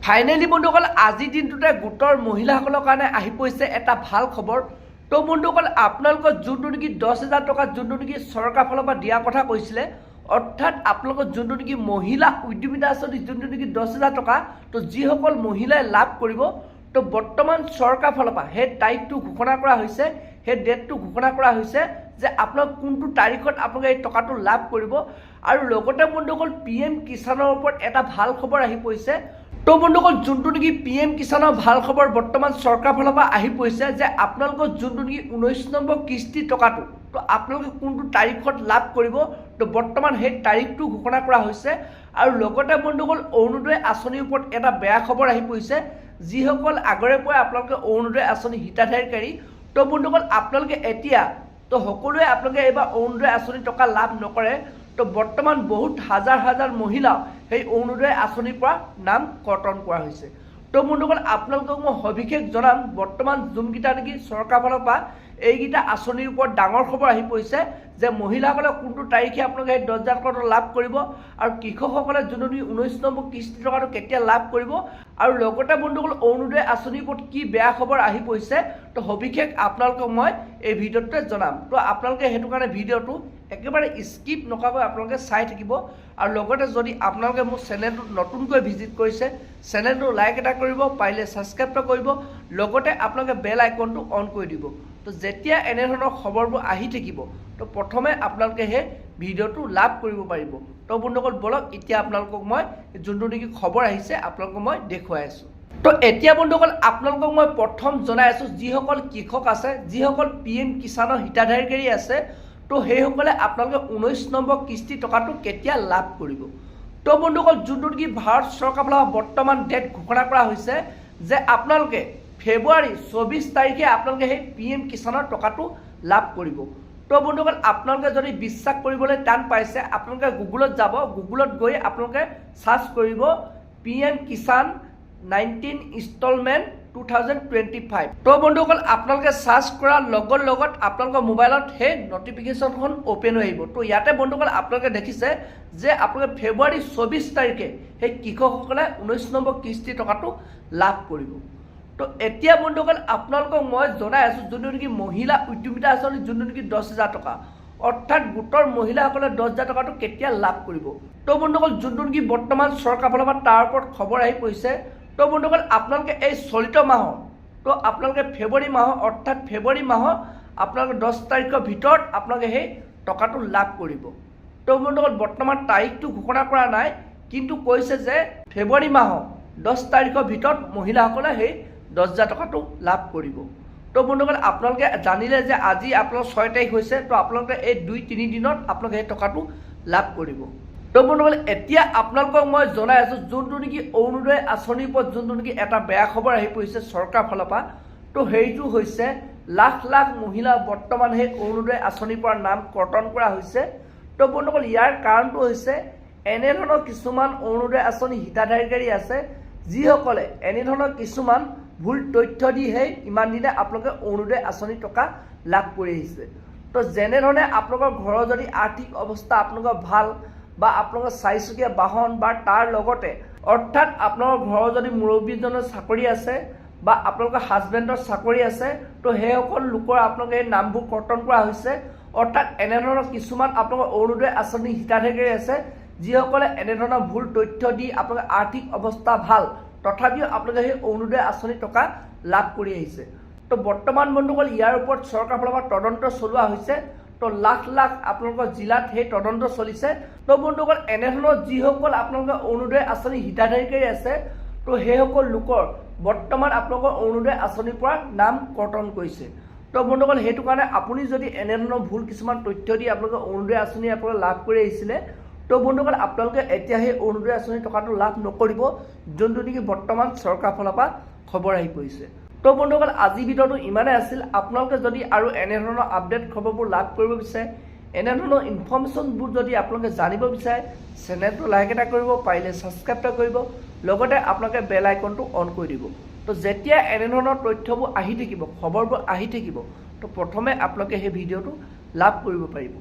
Finally বন্ধুসকল আজি দিনটোতে গোটৰ মহিলাসকলৰ কাৰণে আহি পৰিছে এটা ভাল খবৰ। তো বন্ধুসকল আপোনালোকৰ যোনটো নেকি 10,000 টকা যোনটো নেকি চৰকাৰ ফালৰ পৰা দিয়া কথা কৈছিলে, অৰ্থাৎ আপোনালোকৰ যোনটো নেকি মহিলা উদ্যমিতা আঁচনি যোনটো নেকি 10,000 টকা, তো যিসকল মহিলাই লাভ কৰিব, তো বৰ্তমান চৰকাৰ ফালৰ পৰা সেই তাৰিখটো ঘোষণা কৰা হৈছে, সেই ডেটটো ঘোষণা কৰা হৈছে যে আপোনালোক কোনটো তাৰিখত আপোনালোকে এই টকাটো লাভ কৰিব। আৰু লগতে বন্ধুসকল PM কিষাণৰ ওপৰত এটা ভাল খবৰ আহি পৰিছে। তো বন্ধুসকল যোনটো নেকি PM কিষাণৰ ভাল খবৰ বৰ্তমান চৰকাৰ ফালৰ পৰা আহি পৰিছে যে আপোনালোকৰ যোনটো নেকি 19 নম্বৰ কিস্তি টকাটো, তো আপোনালোকে কোনটো তাৰিখত লাভ কৰিব, তো বৰ্তমান সেই তাৰিখটো ঘোষণা কৰা হৈছে। আৰু লগতে বন্ধুসকল অৰুণোদয় আঁচনিৰ ওপৰত এটা বেয়া খবৰ আহি পৰিছে। যিসকল আগৰে পৰা আপোনালোকে অৰুণোদয় আঁচনি হিতাধিকাৰী, তো বন্ধুসকল আপোনালোকে এতিয়া তো সকলোৱে আপোনালোকে এইবাৰ অৰুণোদয় আঁচনি টকা লাভ নকৰে। তো বৰ্তমান বহুত হাজাৰ হাজাৰ মহিলা সেই অৰুণোদয় আঁচনিৰ পৰা নাম কৰ্তন কৰা হৈছে। তো বন্ধুসকল আপোনালোকক মই সবিশেষ জনাম বৰ্তমান যোনকেইটা নেকি চৰকাৰ ফালৰ পৰা এইকেইটা আঁচনিৰ ওপৰত ডাঙৰ খবৰ আহি পৰিছে যে মহিলাসকলে কোনটো তাৰিখে আপোনালোকে সেই 10,000 টকাটো লাভ কৰিব, আৰু কৃষকসকলে যোনটো 19 নম্বৰ কিস্তি টকাটো কেতিয়া লাভ কৰিব, আৰু লগতে বন্ধুসকল অৰুণোদয় আঁচনিৰ ওপৰত কি বেয়া খবৰ আহি পৰিছে, তো সবিশেষ আপোনালোকক মই এই ভিডিঅ'টোতে জনাম। তো আপোনালোকে সেইটো কাৰণে ভিডিঅ'টো একেবাৰে স্কিপ নকৰাকৈ আপোনালোকে চাই থাকিব। আৰু লগতে যদি আপোনালোকে মোৰ চেনেলটো নতুনকৈ ভিজিট কৰিছে, চেনেলটো লাইক এটা কৰিব, পাৰিলে ছাবস্ক্ৰাইব কৰিব, লগতে আপোনালোকে বেল আইকনটো অন কৰি দিব। তো যেতিয়া এনেধৰণৰ খবৰবোৰ আহি থাকিব, তো প্ৰথমে আপোনালোকে সেই ভিডিঅ'টো লাভ কৰিব পাৰিব। তো বন্ধুসকল বলক এতিয়া আপোনালোকক মই যোনটো নেকি খবৰ আহিছে আপোনালোকক মই দেখুৱাই আছোঁ। তো এতিয়া বন্ধুসকল আপোনালোকক মই প্ৰথম জনাই আছোঁ যিসকল কৃষক আছে, যিসকল PM কিষাণৰ হিতাধিকাৰী আছে, তো সেইসকলে আপোনালোকে 19 নম্বৰ কিস্তি টকাটো কেতিয়া লাভ কৰিব। তো বন্ধুসকল যোনটো নেকি ভাৰত চৰকাৰ ফালৰ বৰ্তমান ডেট ঘোষণা কৰা হৈছে যে আপোনালোকে ফেব্ৰুৱাৰী 24 তাৰিখে আপোনালোকে সেই PM কিষাণৰ টকাটো লাভ কৰিব। তো বন্ধুসকল আপোনালোকে যদি বিশ্বাস কৰিবলৈ টান পাইছে, আপোনালোকে গুগলত যাব, গুগলত গৈ আপোনালোকে চাৰ্চ কৰিব PM কিষাণ 19 ইনষ্টলমেণ্ট 2025। তো বন্ধুসকল আপোনালোকে চাৰ্চ কৰাৰ লগত আপোনালোকৰ মোবাইলত সেই নটিফিকেশ্যনখন অ'পেন হৈ আহিব। তো ইয়াতে বন্ধুসকল আপোনালোকে দেখিছে যে আপোনালোকে ফেব্ৰুৱাৰী 24 তাৰিখে সেই কৃষকসকলে 19 নম্বৰ কিস্তি টকাটো লাভ কৰিব। তো এতিয়া বন্ধুসকল আপোনালোকক মই জনাই আছোঁ যোনটো নেকি মহিলা উদ্যমিতা আঁচনি যোনটো নেকি 10,000 টকা, অৰ্থাৎ গোটৰ মহিলাসকলে 10,000 টকাটো কেতিয়া লাভ কৰিব। তো বন্ধুসকল যোনটো নেকি বৰ্তমান চৰকাৰ ফালৰ পৰা তাৰ ওপৰত খবৰ আহি পৰিছে। তো বন্ধুসকল আপোনালোকে এই চলিত মাহৰ, তো আপোনালোকে ফেব্ৰুৱাৰী মাহৰ, অৰ্থাৎ ফেব্ৰুৱাৰী মাহৰ আপোনালোকে 10 তাৰিখৰ ভিতৰত আপোনালোকে সেই টকাটো লাভ কৰিব। তো বন্ধুসকল বৰ্তমান তাৰিখটো ঘোষণা কৰা নাই, কিন্তু কৈছে যে ফেব্ৰুৱাৰী মাহৰ 10 তাৰিখৰ ভিতৰত মহিলাসকলে সেই 10,000 টকাটো লাভ কৰিব। তো বন্ধুসকল আপোনালোকে জানিলে যে আজি আপোনালোকৰ 6 তাৰিখ হৈছে, তো আপোনালোকে এই 2-3 দিনত আপোনালোকে সেই টকাটো লাভ কৰিব। তো বন্ধুসকল এতিয়া আপোনালোকক মই জনাই আছোঁ যোনটো নেকি অৰুণোদয় আঁচনিৰ ওপৰত যোনটো নেকি এটা বেয়া খবৰ আহি পৰিছে চৰকাৰ ফালৰ পৰা। তো সেইটো হৈছে লাখ লাখ মহিলা বৰ্তমান সেই অৰুণোদয় আঁচনিৰ পৰা নাম কৰ্তন কৰা হৈছে। তো বন্ধুসকল ইয়াৰ কাৰণটো হৈছে এনেধৰণৰ কিছুমান অৰুণোদয় আঁচনি হিতাধিকাৰী আছে যিসকলে এনেধৰণৰ কিছুমান ভুল তথ্য দি সেই ইমান দিনে আপোনালোকে অৰুণোদয় আঁচনি টকা লাভ কৰি আহিছে। তো যেনেধৰণে আপোনালোকৰ ঘৰৰ যদি আৰ্থিক অৱস্থা আপোনালোকৰ ভাল, বা আপোনালোকৰ 4চকীয়া বাহন, বা তাৰ লগতে অৰ্থাৎ আপোনালোকৰ ঘৰৰ যদি মুৰব্বীজনৰ চাকৰি আছে, বা আপোনালোকৰ হাজবেণ্ডৰ চাকৰি আছে, তো সেইসকল লোকৰ আপোনালোকে এই নামবোৰ কৰ্তন কৰা হৈছে। অৰ্থাৎ এনেধৰণৰ কিছুমান আপোনালোকৰ অৰুণোদয় আঁচনি হিতাধিকাৰী আছে যিসকলে এনেধৰণৰ ভুল তথ্য দি আপোনালোকৰ আৰ্থিক অৱস্থা ভাল তথাপিও আপোনালোকে সেই অৰুণোদয় আঁচনি টকা লাভ কৰি আহিছে। তো বৰ্তমান বন্ধুসকল ইয়াৰ ওপৰত চৰকাৰ ফালৰ পৰা তদন্ত চলোৱা হৈছে। তো লাখ লাখ আপোনালোকৰ জিলাত সেই তদন্ত চলিছে। তো বন্ধুসকল এনেধৰণৰ যিসকল আপোনালোকৰ অৰুণোদয় আঁচনি হিতাধিকাৰী আছে, তো সেইসকল লোকৰ বৰ্তমান আপোনালোকৰ অৰুণোদয় আঁচনিৰ পৰা নাম কৰ্তন কৰিছে। তো বন্ধুসকল সেইটো কাৰণে আপুনি যদি এনেধৰণৰ ভুল কিছুমান তথ্য দি আপোনালোকে অৰুণোদয় আঁচনি আপোনালোকে লাভ কৰি আহিছিলে, তো বন্ধুসকল আপোনালোকে এতিয়া সেই অৰুণোদয় আঁচনি টকাটো লাভ নকৰিব, যোনটো নেকি বৰ্তমান চৰকাৰ ফালৰ পৰা খবৰ আহি পৰিছে। তো বন্ধুসকল আজি ভিডিঅ'টো ইমানেই আছিল। আপোনালোকে যদি আৰু এনেধৰণৰ আপডেট খবৰবোৰ লাভ কৰিব বিচাৰে, এনেধৰণৰ ইনফৰ্মেশ্যনবোৰ যদি আপোনালোকে জানিব বিচাৰে, চেনেলটো লাইক এটা কৰিব, পাৰিলে ছাবস্ক্ৰাইব এটা কৰিব, লগতে আপোনালোকে বেল আইকনটো অন কৰি দিব। তো যেতিয়া এনেধৰণৰ তথ্যবোৰ আহি থাকিব, খবৰবোৰ আহি থাকিব, তো প্ৰথমে আপোনালোকে সেই ভিডিঅ'টো লাভ কৰিব পাৰিব।